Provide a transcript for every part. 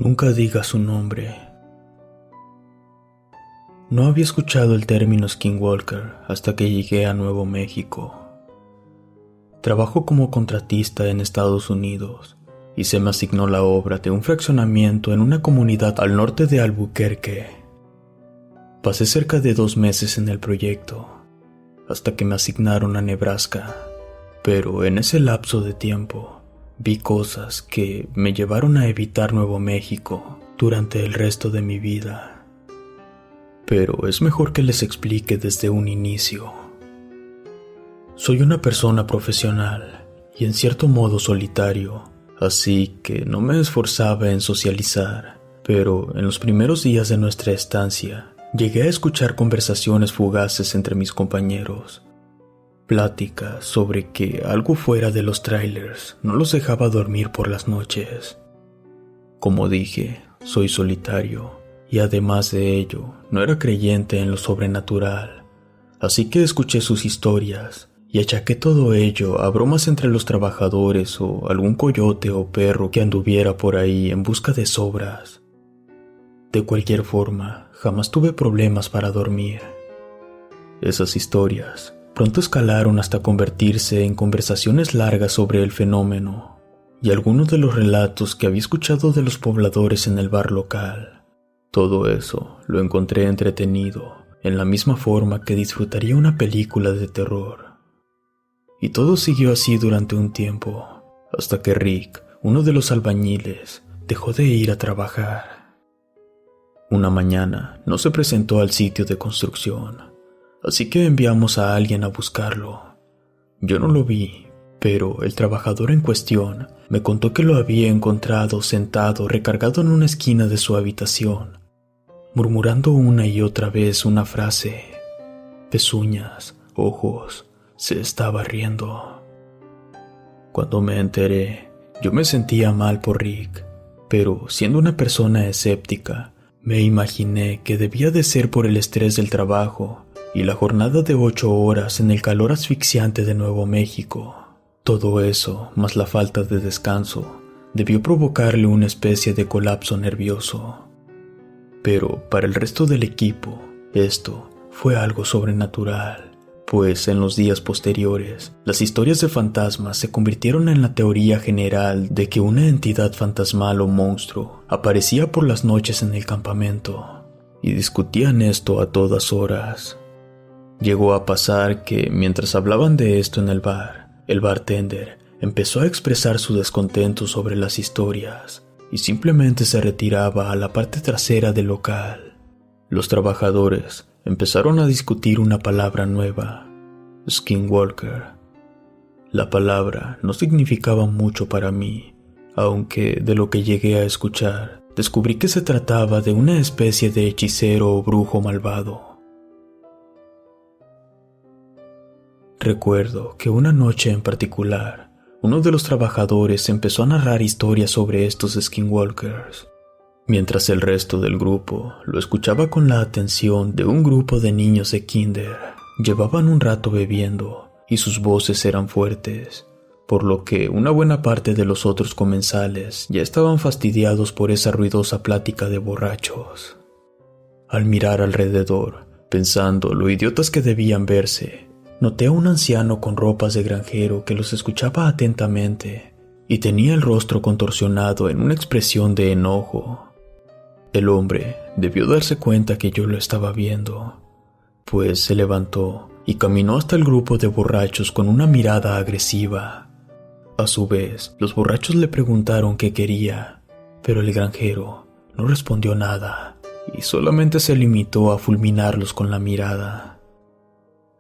Nunca diga su nombre. No había escuchado el término Skinwalker hasta que llegué a Nuevo México. Trabajo como contratista en Estados Unidos y se me asignó la obra de un fraccionamiento en una comunidad al norte de Albuquerque. Pasé cerca de 2 meses en el proyecto, hasta que me asignaron a Nebraska, pero en ese lapso de tiempo vi cosas que me llevaron a evitar Nuevo México durante el resto de mi vida. Pero es mejor que les explique desde un inicio. Soy una persona profesional y en cierto modo solitario, así que no me esforzaba en socializar, pero en los primeros días de nuestra estancia llegué a escuchar conversaciones fugaces entre mis compañeros. Pláticas sobre que algo fuera de los trailers no los dejaba dormir por las noches. Como dije, soy solitario y además de ello, no era creyente en lo sobrenatural, así que escuché sus historias y achaqué todo ello a bromas entre los trabajadores o algún coyote o perro que anduviera por ahí en busca de sobras. De cualquier forma, jamás tuve problemas para dormir. Esas historias pronto escalaron hasta convertirse en conversaciones largas sobre el fenómeno y algunos de los relatos que había escuchado de los pobladores en el bar local. Todo eso lo encontré entretenido, en la misma forma que disfrutaría una película de terror. Y todo siguió así durante un tiempo, hasta que Rick, uno de los albañiles, dejó de ir a trabajar. Una mañana no se presentó al sitio de construcción, así que enviamos a alguien a buscarlo. Yo no lo vi, pero el trabajador en cuestión me contó que lo había encontrado sentado recargado en una esquina de su habitación, murmurando una y otra vez una frase. Pezuñas, ojos, se estaba riendo. Cuando me enteré, yo me sentía mal por Rick, pero siendo una persona escéptica, me imaginé que debía de ser por el estrés del trabajo y la jornada de 8 horas en el calor asfixiante de Nuevo México. Todo eso, más la falta de descanso, debió provocarle una especie de colapso nervioso. Pero para el resto del equipo, esto fue algo sobrenatural, pues en los días posteriores, las historias de fantasmas se convirtieron en la teoría general de que una entidad fantasmal o monstruo aparecía por las noches en el campamento, y discutían esto a todas horas. Llegó a pasar que, mientras hablaban de esto en el bar, el bartender empezó a expresar su descontento sobre las historias y simplemente se retiraba a la parte trasera del local. Los trabajadores empezaron a discutir una palabra nueva, Skinwalker. La palabra no significaba mucho para mí, aunque de lo que llegué a escuchar, descubrí que se trataba de una especie de hechicero o brujo malvado. Recuerdo que una noche en particular, uno de los trabajadores empezó a narrar historias sobre estos Skinwalkers, mientras el resto del grupo lo escuchaba con la atención de un grupo de niños de kinder. Llevaban un rato bebiendo y sus voces eran fuertes, por lo que una buena parte de los otros comensales ya estaban fastidiados por esa ruidosa plática de borrachos. Al mirar alrededor, pensando lo idiotas que debían verse, noté a un anciano con ropas de granjero que los escuchaba atentamente y tenía el rostro contorsionado en una expresión de enojo. El hombre debió darse cuenta que yo lo estaba viendo, pues se levantó y caminó hasta el grupo de borrachos con una mirada agresiva. A su vez, los borrachos le preguntaron qué quería, pero el granjero no respondió nada y solamente se limitó a fulminarlos con la mirada.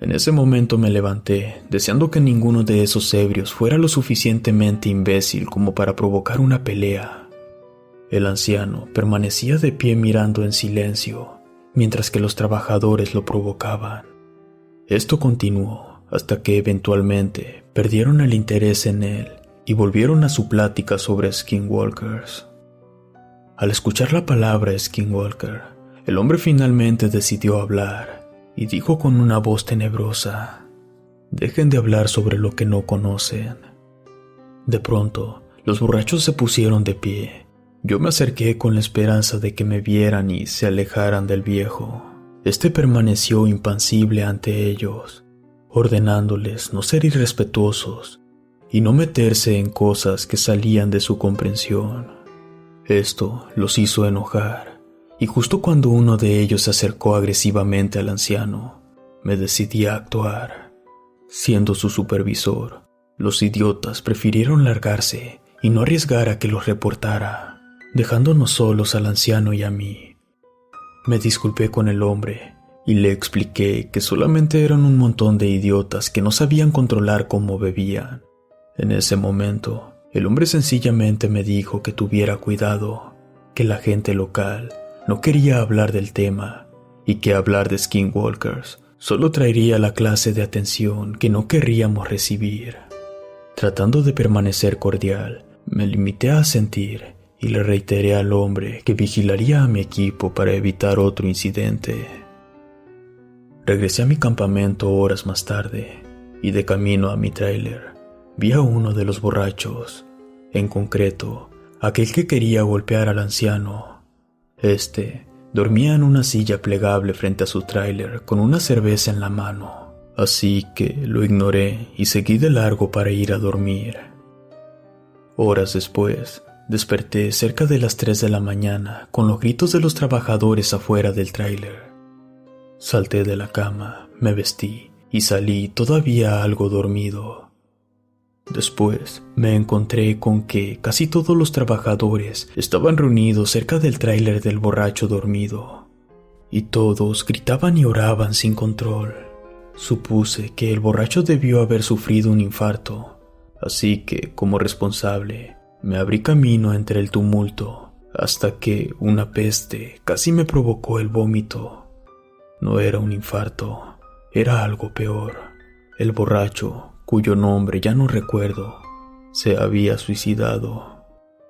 En ese momento me levanté, deseando que ninguno de esos ebrios fuera lo suficientemente imbécil como para provocar una pelea. El anciano permanecía de pie mirando en silencio, mientras que los trabajadores lo provocaban. Esto continuó hasta que eventualmente perdieron el interés en él y volvieron a su plática sobre Skinwalkers. Al escuchar la palabra Skinwalker, el hombre finalmente decidió hablar y dijo con una voz tenebrosa: «Dejen de hablar sobre lo que no conocen». De pronto, los borrachos se pusieron de pie Yo me acerqué con la esperanza de que me vieran y se alejaran del viejo. Este permaneció impasible ante ellos, ordenándoles no ser irrespetuosos y no meterse en cosas que salían de su comprensión. Esto los hizo enojar, y justo cuando uno de ellos se acercó agresivamente al anciano, me decidí a actuar. Siendo su supervisor, los idiotas prefirieron largarse y no arriesgar a que los reportara, dejándonos solos al anciano y a mí. Me disculpé con el hombre y le expliqué que solamente eran un montón de idiotas que no sabían controlar cómo bebían. En ese momento, el hombre sencillamente me dijo que tuviera cuidado, que la gente local no quería hablar del tema y que hablar de skinwalkers solo traería la clase de atención que no querríamos recibir. Tratando de permanecer cordial, me limité a asentir y le reiteré al hombre que vigilaría a mi equipo para evitar otro incidente. Regresé a mi campamento horas más tarde y de camino a mi tráiler vi a uno de los borrachos, en concreto, aquel que quería golpear al anciano. Este dormía en una silla plegable frente a su tráiler con una cerveza en la mano, así que lo ignoré y seguí de largo para ir a dormir. Horas después, desperté cerca de las 3 de la mañana con los gritos de los trabajadores afuera del tráiler. Salté de la cama, me vestí y salí todavía algo dormido. Después me encontré con que casi todos los trabajadores estaban reunidos cerca del tráiler del borracho dormido, y todos gritaban y oraban sin control. Supuse que el borracho debió haber sufrido un infarto, así que, como responsable, me abrí camino entre el tumulto hasta que una peste casi me provocó el vómito. No era un infarto, era algo peor. El borracho, cuyo nombre ya no recuerdo, se había suicidado.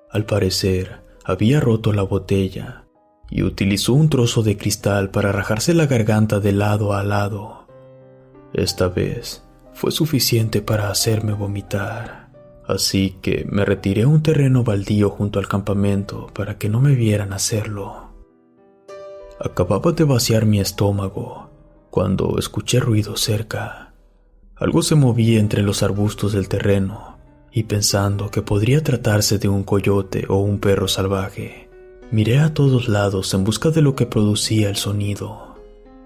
Al parecer, había roto la botella y utilizó un trozo de cristal para rajarse la garganta de lado a lado. Esta vez fue suficiente para hacerme vomitar, así que me retiré a un terreno baldío junto al campamento para que no me vieran hacerlo. Acababa de vaciar mi estómago cuando escuché ruido cerca. Algo se movía entre los arbustos del terreno, y pensando que podría tratarse de un coyote o un perro salvaje, miré a todos lados en busca de lo que producía el sonido.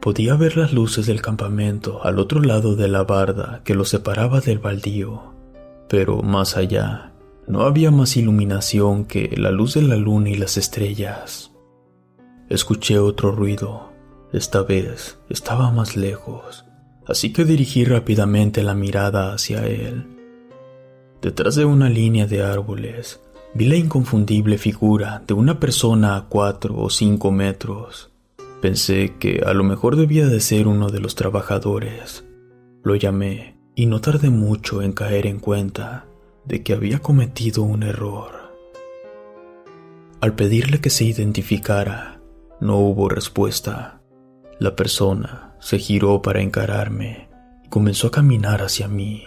Podía ver las luces del campamento al otro lado de la barda que lo separaba del baldío, pero más allá no había más iluminación que la luz de la luna y las estrellas. Escuché otro ruido. Esta vez estaba más lejos, así que dirigí rápidamente la mirada hacia él. Detrás de una línea de árboles, vi la inconfundible figura de una persona a 4 o 5 metros. Pensé que a lo mejor debía de ser uno de los trabajadores. Lo llamé y no tardé mucho en caer en cuenta de que había cometido un error. Al pedirle que se identificara, no hubo respuesta. La persona se giró para encararme y comenzó a caminar hacia mí.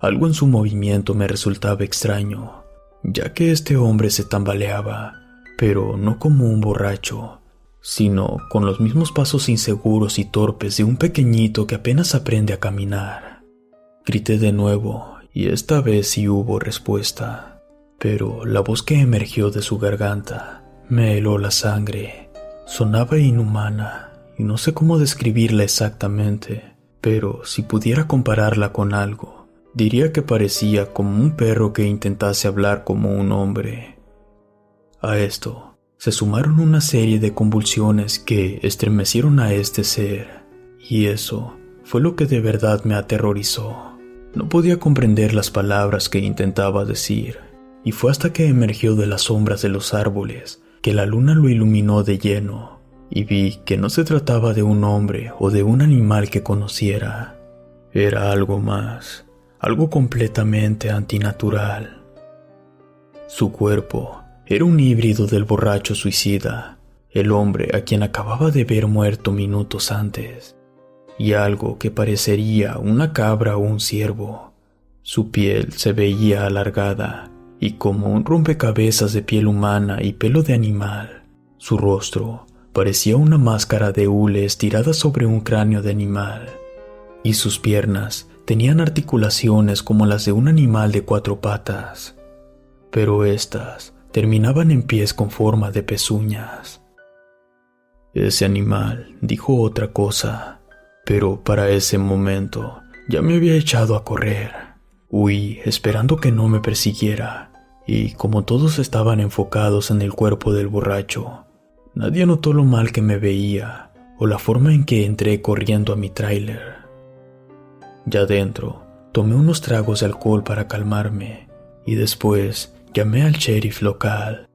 Algo en su movimiento me resultaba extraño, ya que este hombre se tambaleaba, pero no como un borracho, sino con los mismos pasos inseguros y torpes de un pequeñito que apenas aprende a caminar. Grité de nuevo y esta vez sí hubo respuesta, pero la voz que emergió de su garganta me heló la sangre. Sonaba inhumana y no sé cómo describirla exactamente, pero si pudiera compararla con algo, diría que parecía como un perro que intentase hablar como un hombre. A esto se sumaron una serie de convulsiones que estremecieron a este ser, y eso fue lo que de verdad me aterrorizó. No podía comprender las palabras que intentaba decir, y fue hasta que emergió de las sombras de los árboles que la luna lo iluminó de lleno, y vi que no se trataba de un hombre o de un animal que conociera. Era algo más, algo completamente antinatural. Su cuerpo era un híbrido del borracho suicida, el hombre a quien acababa de ver muerto minutos antes, y algo que parecería una cabra o un ciervo. Su piel se veía alargada y como un rompecabezas de piel humana y pelo de animal, su rostro parecía una máscara de hule estirada sobre un cráneo de animal, y sus piernas tenían articulaciones como las de un animal de 4 patas, pero éstas terminaban en pies con forma de pezuñas. Ese animal dijo otra cosa, pero para ese momento ya me había echado a correr. Huí esperando que no me persiguiera, y como todos estaban enfocados en el cuerpo del borracho, nadie notó lo mal que me veía o la forma en que entré corriendo a mi tráiler. Ya dentro, tomé unos tragos de alcohol para calmarme y después llamé al sheriff local,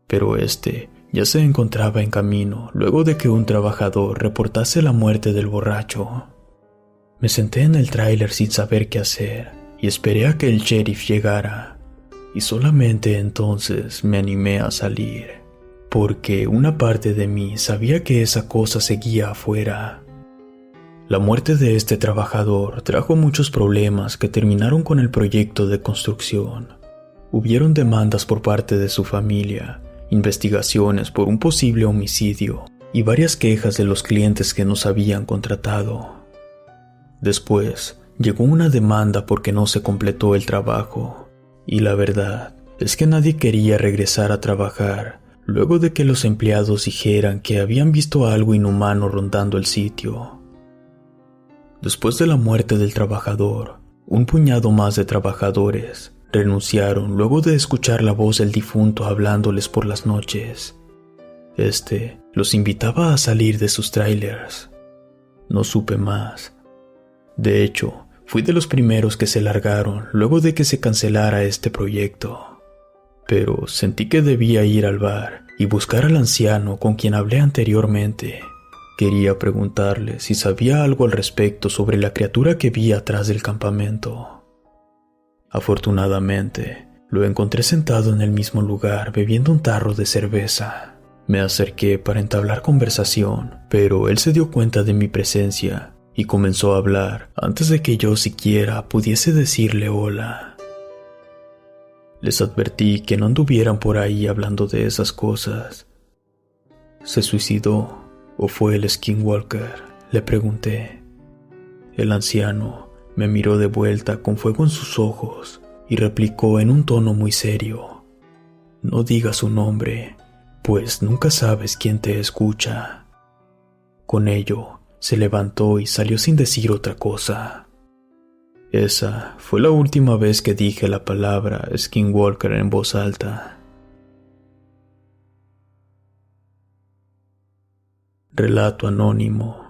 pero este ya se encontraba en camino luego de que un trabajador reportase la muerte del borracho. Me senté en el tráiler sin saber qué hacer y esperé a que el sheriff llegara, y solamente entonces me animé a salir, porque una parte de mí sabía que esa cosa seguía afuera. La muerte de este trabajador trajo muchos problemas que terminaron con el proyecto de construcción. Hubieron demandas por parte de su familia, investigaciones por un posible homicidio y varias quejas de los clientes que nos habían contratado. Después, llegó una demanda porque no se completó el trabajo, y la verdad es que nadie quería regresar a trabajar luego de que los empleados dijeran que habían visto algo inhumano rondando el sitio. Después de la muerte del trabajador, un puñado más de trabajadores renunciaron luego de escuchar la voz del difunto hablándoles por las noches. Este los invitaba a salir de sus trailers. No supe más. De hecho, fui de los primeros que se largaron luego de que se cancelara este proyecto. Pero sentí que debía ir al bar y buscar al anciano con quien hablé anteriormente. Quería preguntarle si sabía algo al respecto sobre la criatura que vi atrás del campamento. Afortunadamente, lo encontré sentado en el mismo lugar bebiendo un tarro de cerveza. Me acerqué para entablar conversación, pero él se dio cuenta de mi presencia y comenzó a hablar antes de que yo siquiera pudiese decirle hola. Les advertí que no anduvieran por ahí hablando de esas cosas. ¿Se suicidó o fue el Skinwalker?, le pregunté. El anciano me miró de vuelta con fuego en sus ojos y replicó en un tono muy serio: no digas su nombre, pues nunca sabes quién te escucha. Con ello, se levantó y salió sin decir otra cosa. Esa fue la última vez que dije la palabra Skinwalker en voz alta. Relato anónimo.